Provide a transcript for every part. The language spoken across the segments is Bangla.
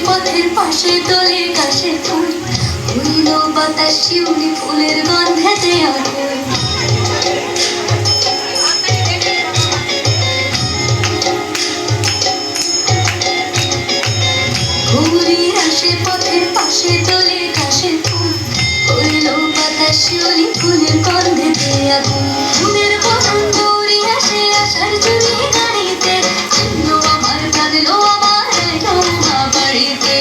পথের পাশে দোলে কাশে ফুল উইল বাতাস শিউলি ফুলের গন্ধেতে আকুল ঘুরির আসে পথের পাশে দোলে কাশে ফুল উইল বাতাস শিউলি ফুলের গন্ধেতে আকুল ফুলের বরণ দৌড়ি আসে আশার জুড়ি গাড়িতে লো আমার প্রাণ লো আমার মা বাড়িতে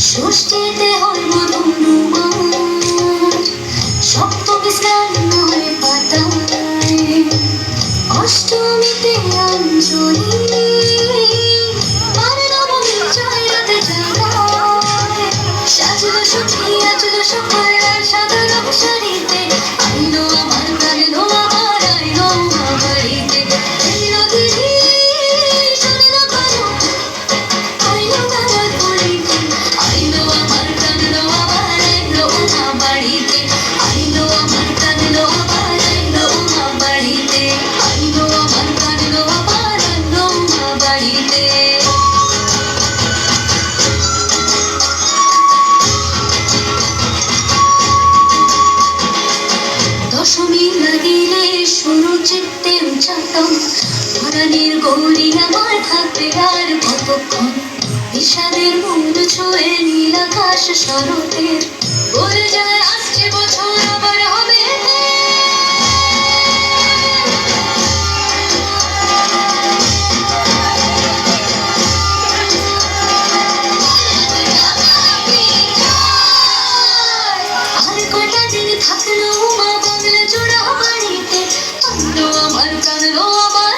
ষষ্ঠীতে হয় মধুর সপ্তমী স্নান হয় পাতায় অষ্টমীতে অঞ্জলি আর নবমী জয়রাতে জাগায় সাজলো সখী আজলো সকাল আর সাদা রং শাড়িতে আইলো আমার প্রাণ লো আমার আইলো মা বাড়িতে এলো দিদি শুনলো কারো আইলো তারা ধরিতে আইলো আমার প্রাণ লো আমার আইলো মা বাড়িতে আইলো আমার প্রাণ লো আমার আইলো মা বাড়িতে আইলো আমার প্রাণ লো আমার আইলো মা বাড়িতে দশমী লাগিলে শুরু চিত্তে উচ্চাটন ধরানির গৌরী আমার থাকবে আর কতক্ষণ বিষাদের মূল ছুঁয়ে নীল আকাশ শরতের বলে যায় আসছে বছর আবার হবে আর কটা দিন থাকলো মা বাংলা জোড়া বাড়িতে আইলো আমার প্রাণ লো আমার